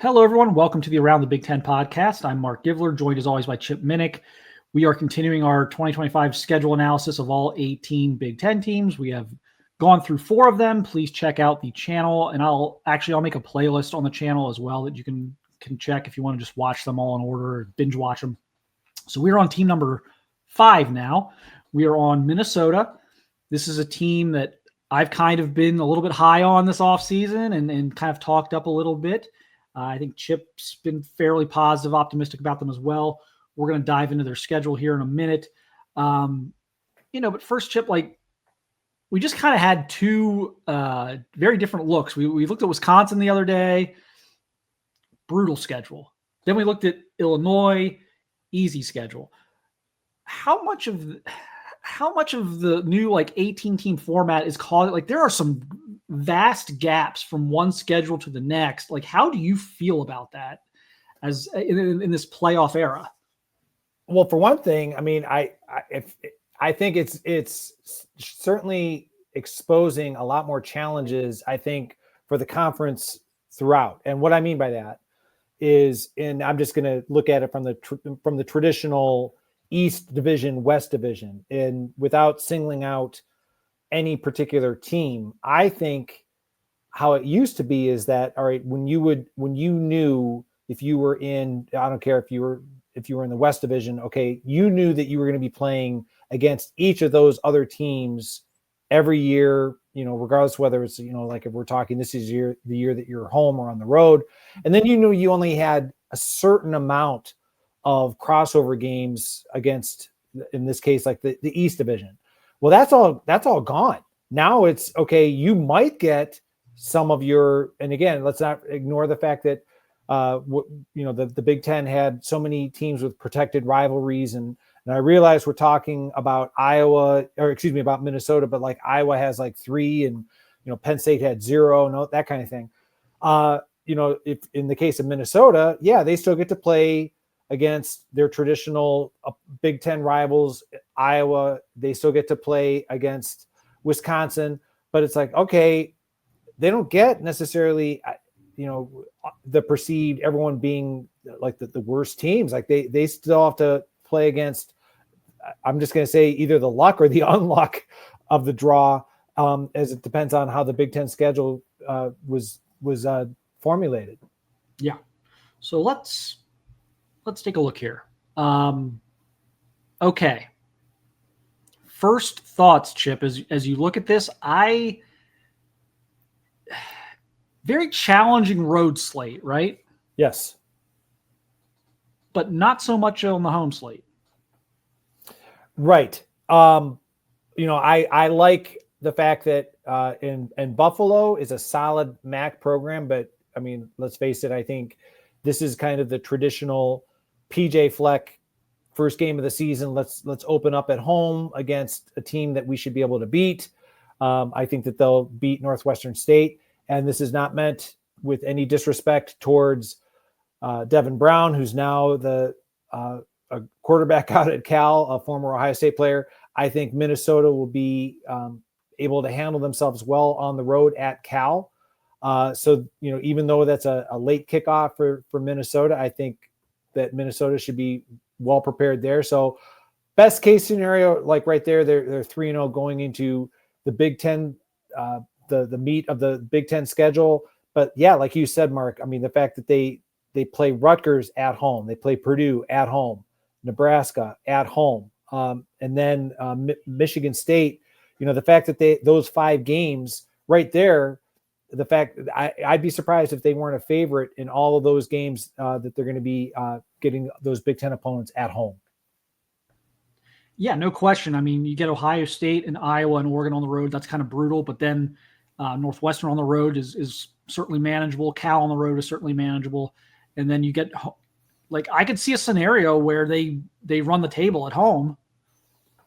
Hello, everyone. Welcome to the Around the Big Ten podcast. I'm Mark Givler, joined as always by Chip Minnick. We are continuing our 2025 schedule analysis of all 18 Big Ten teams. We have gone through 4 of them. Please check out the channel, and I'll make a playlist on the channel as well that you can check if you want to just watch them all in order or binge watch them. So we're on team number 5 now. We are on Minnesota. This is a team that I've kind of been a little bit high on this offseason and kind of talked up a little bit. I think Chip's been fairly positive, optimistic about them as well. We're going to dive into their schedule here in a minute. But first, Chip, we just kind of had 2 very different looks. We looked at Wisconsin the other day, brutal schedule. Then we looked at Illinois, easy schedule. How much of the new 18-team format is causing, there are some vast gaps from one schedule to the next. How do you feel about that as in this playoff era? Well, for one thing, I think it's certainly exposing a lot more challenges, I think, for the conference throughout. And what I mean by that is, and I'm just going to look at it from the traditional East Division, West Division, and without singling out any particular team. I think how it used to be is that, all right, when you knew if you were in, I don't care if you were in the West Division, okay, you knew that you were going to be playing against each of those other teams every year, regardless whether it's, if we're talking this is the year that you're home or on the road. And then you knew you only had a certain amount of crossover games against, in this case, the East Division. Well, that's all gone. Now it's okay. You might get some of your, and again, let's not ignore the fact that, the Big Ten had so many teams with protected rivalries. And I realize we're talking about about Minnesota, but Iowa has 3 and, Penn State had 0, that kind of thing. If in the case of Minnesota, yeah, they still get to play against their traditional Big Ten rivals. Iowa, they still get to play against Wisconsin, but it's okay, they don't get necessarily, the perceived everyone being the worst teams. They still have to play against, I'm just going to say, either the luck or the unluck of the draw, as it depends on how the Big Ten schedule was formulated. Yeah. So let's take a look here. Okay. First thoughts, Chip, as you look at this, very challenging road slate, right? Yes. But not so much on the home slate. Right. I like the fact that in Buffalo is a solid MAC program, but let's face it, I think this is kind of the traditional PJ Fleck first game of the season. Let's open up at home against a team that we should be able to beat. I think that they'll beat Northwestern State, and this is not meant with any disrespect towards Devin Brown, who's now a quarterback out at Cal, a former Ohio State player. I think Minnesota will be able to handle themselves well on the road at Cal. So even though that's a late kickoff for Minnesota, I think that Minnesota should be well prepared there. So best case scenario, right there, they're 3-0 going into the Big Ten, the meat of the Big Ten schedule. But yeah, like you said, Mark, the fact that they play Rutgers at home, they play Purdue at home, Nebraska at home, and then Michigan State, the fact that those 5 games right there, the fact I'd be surprised if they weren't a favorite in all of those games that they're going to be getting those Big Ten opponents at home. Yeah, no question. You get Ohio State and Iowa and Oregon on the road. That's kind of brutal. But then Northwestern on the road is certainly manageable. Cal on the road is certainly manageable. And then you get I could see a scenario where they run the table at home.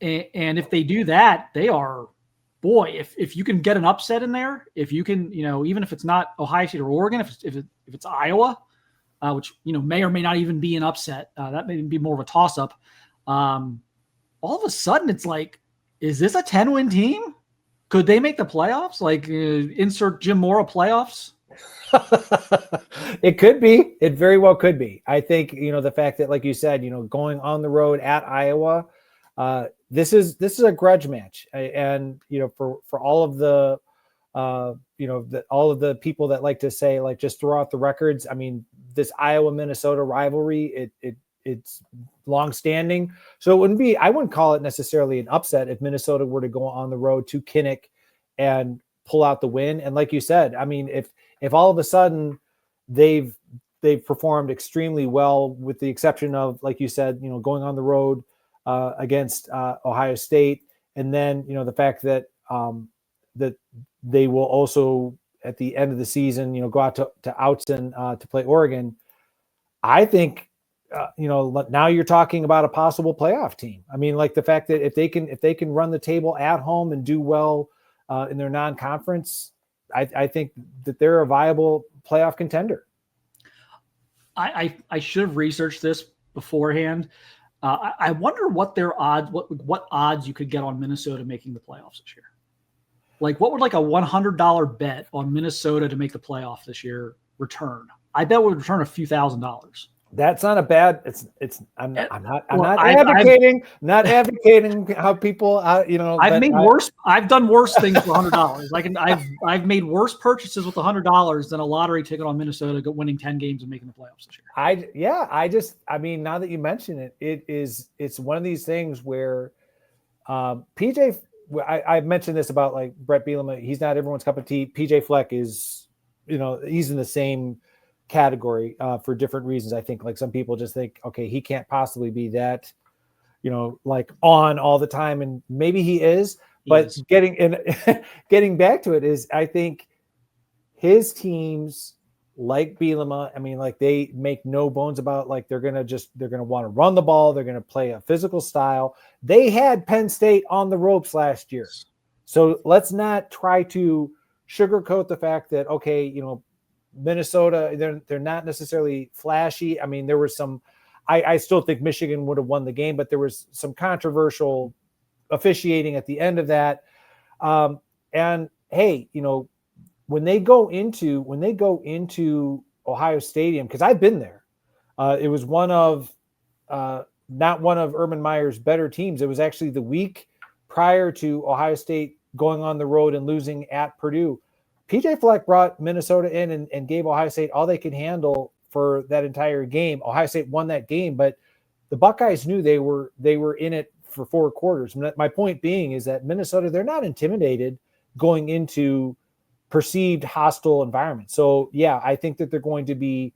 And if they do that, they are, boy, if you can get an upset in there, if you can, even if it's not Ohio State or Oregon, if it's Iowa, which, may or may not even be an upset, that may be more of a toss up. All of a sudden it's is this a 10-win team? Could they make the playoffs? Insert Jim Mora playoffs It could be. It very well could be. I think, the fact that, like you said, going on the road at Iowa, this is a grudge match, and for all of the all of the people that like to say, like, just throw out the records. I mean, this Iowa Minnesota rivalry, it's longstanding, so I wouldn't call it necessarily an upset if Minnesota were to go on the road to Kinnick and pull out the win. And like you said, I mean, if all of a sudden they've performed extremely well, with the exception of, like you said, going on the road against Ohio State, and then the fact that that they will also at the end of the season, go out to Outson to play Oregon. I think now you're talking about a possible playoff team. I mean, like, the fact that if they can run the table at home and do well in their non-conference, I think that they're a viable playoff contender. I should have researched this beforehand. I wonder what their odds, what odds you could get on Minnesota making the playoffs this year. Like, what would like a $100 bet on Minnesota to make the playoff this year return? I bet it would return a few $1,000s. That's not a bad. I'm not advocating how people. I've done worse things for $100. I've made worse purchases with $100 than a lottery ticket on Minnesota winning 10 games and making the playoffs this year. Now that you mention it, it's one of these things where PJ. I mentioned this about, like, Brett Bielema. He's not everyone's cup of tea. PJ Fleck is, he's in the same category for different reasons. I think, like, some people just think, okay, he can't possibly be that, like, on all the time, and maybe he is. But getting back to it is, I think his teams, like Bielema, I mean, like, they make no bones about, like, they're gonna want to run the ball. They're gonna play a physical style. They had Penn State on the ropes last year, so let's not try to sugarcoat the fact that, okay, Minnesota, they're not necessarily flashy. I mean, there was some. I still think Michigan would have won the game, but there was some controversial officiating at the end of that. And hey, when they go into Ohio Stadium, because I've been there, it was not one of Urban Meyer's better teams. It was actually the week prior to Ohio State going on the road and losing at Purdue. PJ Fleck brought Minnesota in and gave Ohio State all they could handle for that entire game. Ohio State won that game, but the Buckeyes knew they were in it for 4 quarters. My point being is that Minnesota, they're not intimidated going into perceived hostile environment. So yeah, I think that they're going to be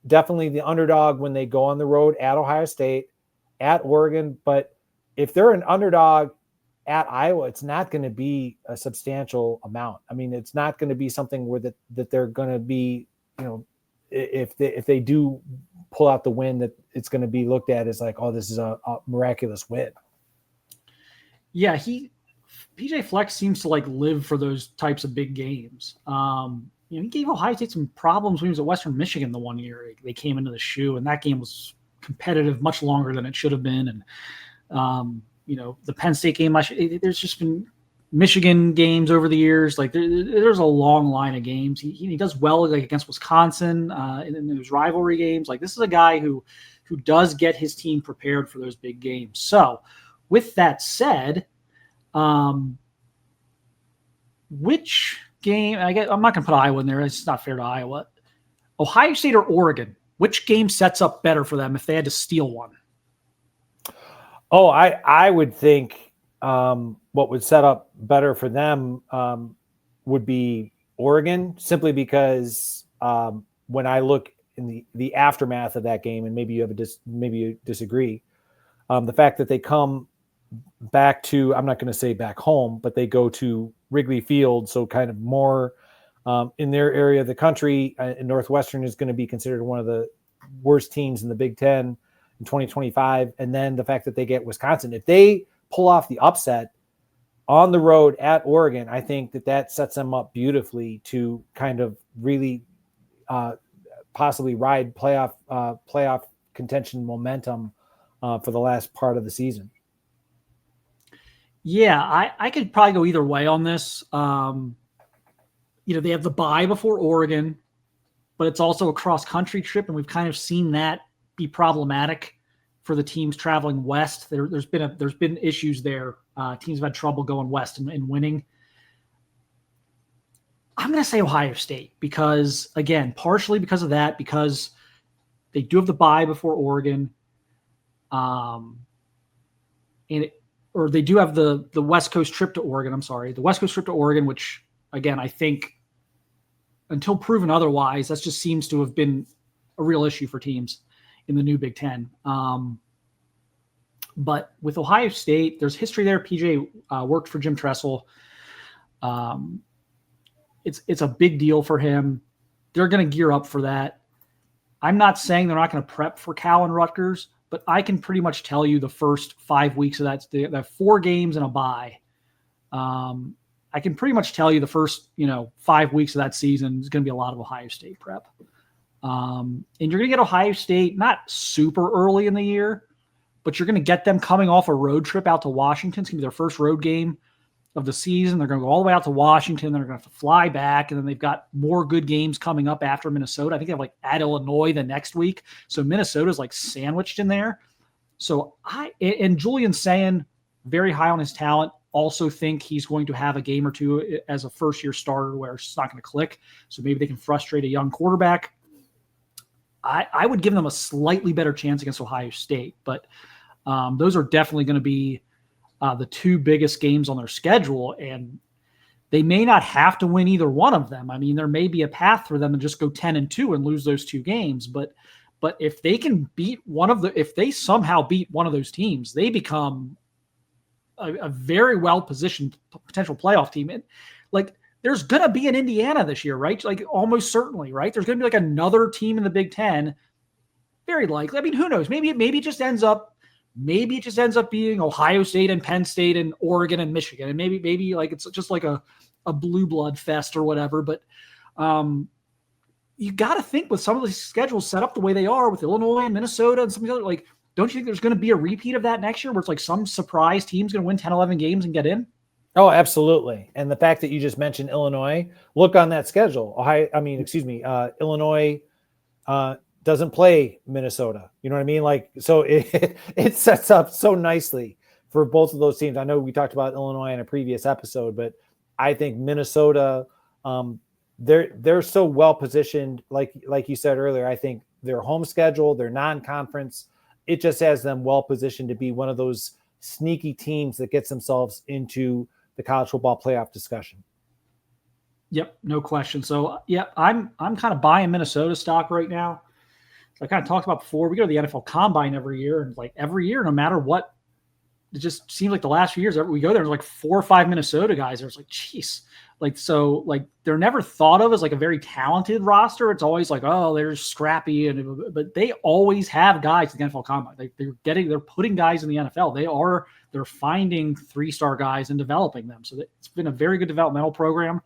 definitely the underdog when they go on the road at Ohio State, at Oregon. But if they're an underdog at Iowa, it's not going to be a substantial amount. I mean, it's not going to be something where that they're going to be, if they do pull out the win, that it's going to be looked at as like, oh, this is a miraculous win. Yeah, PJ Fleck seems to, like, live for those types of big games. He gave Ohio State some problems when he was at Western Michigan the one year. They came into the shoe, and that game was competitive much longer than it should have been. And the Penn State game, there's just been Michigan games over the years. Like, there's a long line of games. He does well, like, against Wisconsin in those rivalry games. Like, this is a guy who does get his team prepared for those big games. So with that said, which game? I'm not going to put Iowa in there. It's not fair to Iowa. Ohio State or Oregon? Which game sets up better for them if they had to steal one? Oh, I would think what would set up better for them would be Oregon, simply because when I look in the aftermath of that game, and maybe you disagree, the fact that they come back to, I'm not going to say back home, but they go to Wrigley Field, so kind of more in their area of the country. And Northwestern is going to be considered one of the worst teams in the Big Ten in 2025. And then the fact that they get Wisconsin, if they pull off the upset on the road at Oregon, I think that sets them up beautifully to kind of really possibly ride playoff contention momentum for the last part of the season. Yeah, I could probably go either way on this. they have the bye before Oregon, but it's also a cross-country trip, and we've kind of seen that be problematic for the teams traveling west. There's been issues there. Teams have had trouble going west and winning. I'm going to say Ohio State because, again, partially because of that, because they do have the bye before Oregon, or they do have the West Coast trip to Oregon. I'm sorry, the West Coast trip to Oregon, which, again, I think until proven otherwise, that just seems to have been a real issue for teams in the new Big Ten. But with Ohio State, there's history there. PJ worked for Jim Tressel. It's a big deal for him. They're going to gear up for that. I'm not saying they're not going to prep for Cal and Rutgers, but I can pretty much tell you the first 5 weeks of that, they have 4 games and a bye. I can pretty much tell you the first, 5 weeks of that season is going to be a lot of Ohio State prep. And you're going to get Ohio State not super early in the year, but you're going to get them coming off a road trip out to Washington. It's going to be their first road game of the season. They're going to go all the way out to Washington. They're going to have to fly back, and then they've got more good games coming up after Minnesota. I think they have at Illinois the next week. So Minnesota's sandwiched in there. So and Julian's saying very high on his talent. Also think he's going to have a game or two as a first-year starter where it's not going to click. So maybe they can frustrate a young quarterback. I would give them a slightly better chance against Ohio State, but those are definitely going to be the 2 biggest games on their schedule, and they may not have to win either one of them. I mean, there may be a path for them to just go 10-2 and lose those 2 games, but if they can if they somehow beat one of those teams, they become a very well-positioned potential playoff team. And there's going to be an Indiana this year, right? Almost certainly, right? There's going to be another team in the Big Ten. Very likely. I mean, who knows? Maybe it just ends up being Ohio State and Penn State and Oregon and Michigan. And maybe it's just a blue blood fest or whatever. But you got to think with some of the schedules set up the way they are with Illinois and Minnesota and some of the other, don't you think there's going to be a repeat of that next year where it's some surprise team's going to win 10, 11 games and get in? Oh, absolutely. And the fact that you just mentioned Illinois, look on that schedule. Illinois doesn't play Minnesota. You know what I mean? So it sets up so nicely for both of those teams. I know we talked about Illinois in a previous episode, but I think Minnesota, they're so well positioned. Like you said earlier, I think their home schedule, their non-conference, it just has them well positioned to be one of those sneaky teams that gets themselves into the college football playoff discussion. Yep, no question. So yeah, I'm kind of buying Minnesota stock right now. So I kind of talked about before. We go to the NFL Combine every year, and every year, no matter what, it just seems like the last few years we go there, there's 4 or 5 Minnesota guys. There's geez, they're never thought of as a very talented roster. It's always oh, they're scrappy, but they always have guys in the NFL Combine. They're putting guys in the NFL. They're finding 3-star guys and developing them. So it's been a very good developmental program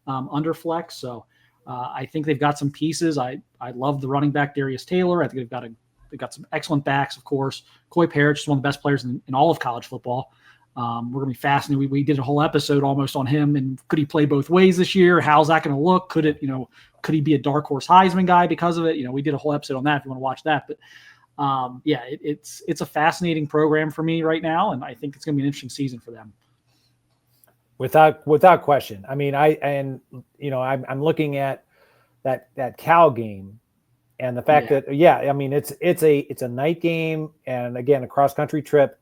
under Fleck. So I think they've got some pieces. I love the running back Darius Taylor. I think they've got some excellent backs, of course. Coy Parrish is one of the best players in all of college football. We're going to be fascinated. We did a whole episode almost on him, and could he play both ways this year? How's that going to look? Could he be a dark horse Heisman guy because of it? We did a whole episode on that if you want to watch that. But it's a fascinating program for me right now, and I think it's going to be an interesting season for them. Without question. I mean, I'm looking at that Cal game, and the fact that it's a night game, and again a cross country trip.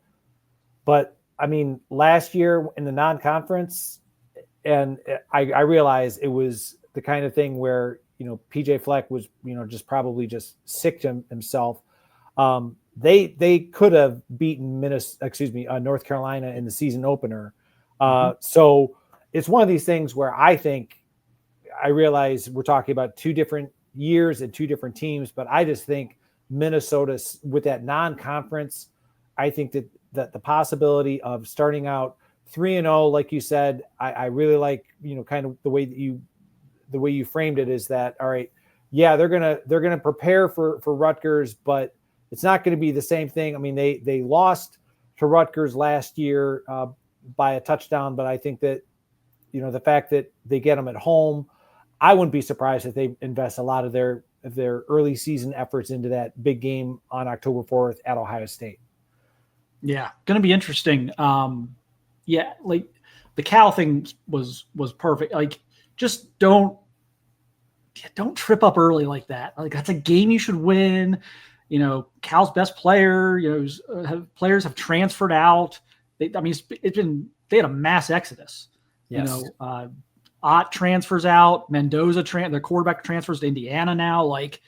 But I mean, last year in the non-conference, and I realized it was the kind of thing where PJ Fleck was probably just sick to himself. They could have beaten North Carolina in the season opener. So it's one of these things where I realize we're talking about 2 different years and 2 different teams, but I just think Minnesota with that non-conference, I think that the possibility of starting out 3-0, like you said, I really like, kind of the way you framed it is that, all right, yeah, they're going to prepare for Rutgers, but it's not going to be the same thing. I mean, they lost to Rutgers last year by a touchdown, but I think that, the fact that they get them at home, I wouldn't be surprised if they invest a lot of their early season efforts into that big game on October 4th at Ohio State. Yeah, going to be interesting. Yeah, like the Cal thing was perfect. Like, just don't trip up early like that. Like, that's a game you should win. You know, Cal's best player. You know, players have transferred out. They had a mass exodus. Yes. You know, Ott transfers out. Mendoza, their quarterback, transfers to Indiana now. Like,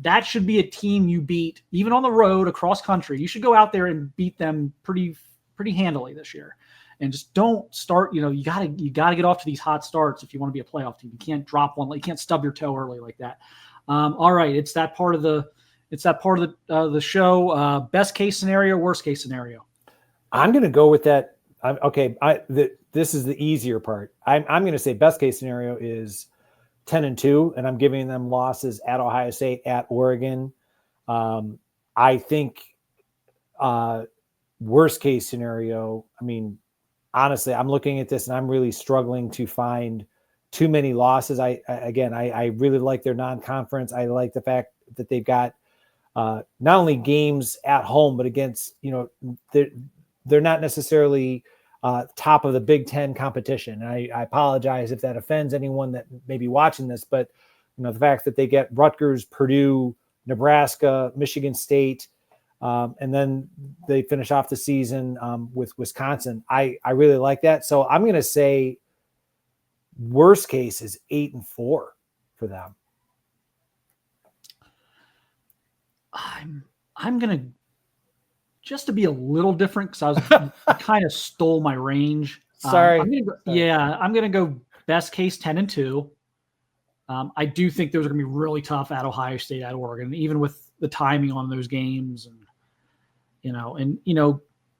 that should be a team you beat, even on the road, across country. You should go out there and beat them pretty handily this year. And just don't start, you know, you gotta get off to these hot starts if you want to be a playoff team. You can't drop one, you can't stub your toe early like that. All right, it's that part of the show. Best case scenario, worst case scenario. I'm going to go with that. This is the easier part. I'm going to say best case scenario is 10-2, and I'm giving them losses at Ohio State, at Oregon. I think worst case scenario, I mean, honestly, I'm looking at this and I'm really struggling to find too many losses. I really like their non-conference. I like the fact that they've got not only games at home, but against, you know, they're not necessarily top of the Big Ten competition. And I apologize if that offends anyone that may be watching this, but you know, the fact that they get Rutgers, Purdue, Nebraska, Michigan State, and then they finish off the season with Wisconsin. I really like that. So I'm going to say worst case is 8-4 for them. I'm going to, just to be a little different, because I kind of stole my range. Sorry. I'm going to go best case 10-2. I do think those are going to be really tough at Ohio State, at Oregon, even with the timing on those games. And,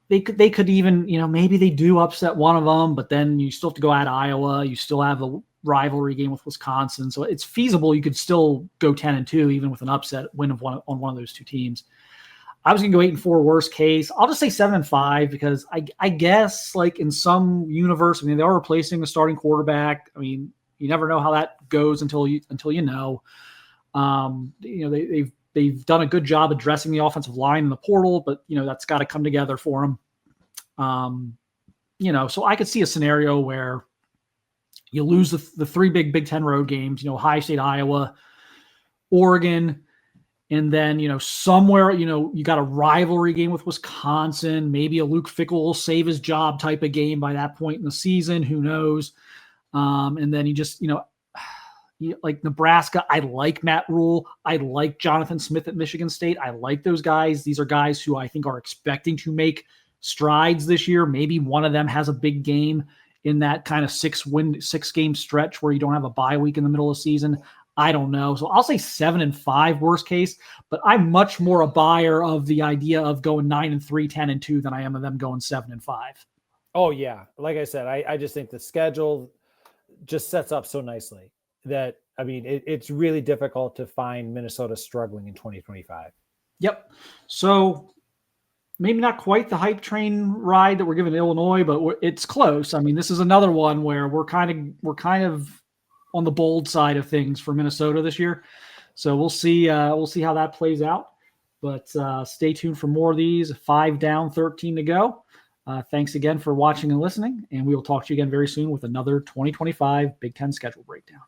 they could even, maybe they do upset one of them, but then you still have to go at Iowa. You still have a rivalry game with Wisconsin. So it's feasible. You could still go 10-2, even with an upset win on one of those two teams. I was going to go 8-4 worst case. I'll just say 7-5 because I guess, like, in some universe, I mean, they are replacing the starting quarterback. I mean, you never know how that goes until you know. They've done a good job addressing the offensive line in the portal, but that's got to come together for them. So I could see a scenario where you lose the three Big Ten road games, Ohio State, Iowa, Oregon, and then, somewhere, you got a rivalry game with Wisconsin, maybe a Luke Fickell will save his job type of game by that point in the season. Who knows? And then you just, like Nebraska, I like Matt Rule. I like Jonathan Smith at Michigan State. I like those guys. These are guys who I think are expecting to make strides this year. Maybe one of them has a big game in that kind of 6-game stretch where you don't have a bye week in the middle of the season. I don't know. So I'll say 7-5 worst case, but I'm much more a buyer of the idea of going 9-3, 10-2 than I am of them going 7-5. Oh yeah. Like I said, I just think the schedule just sets up so nicely that, I mean, it's really difficult to find Minnesota struggling in 2025. Yep. So maybe not quite the hype train ride that we're giving Illinois, but it's close. I mean, this is another one where we're kind of on the bold side of things for Minnesota this year. So we'll see how that plays out, but stay tuned for more of these. 5 down, 13 to go. Thanks again for watching and listening, and we will talk to you again very soon with another 2025 Big Ten schedule breakdown.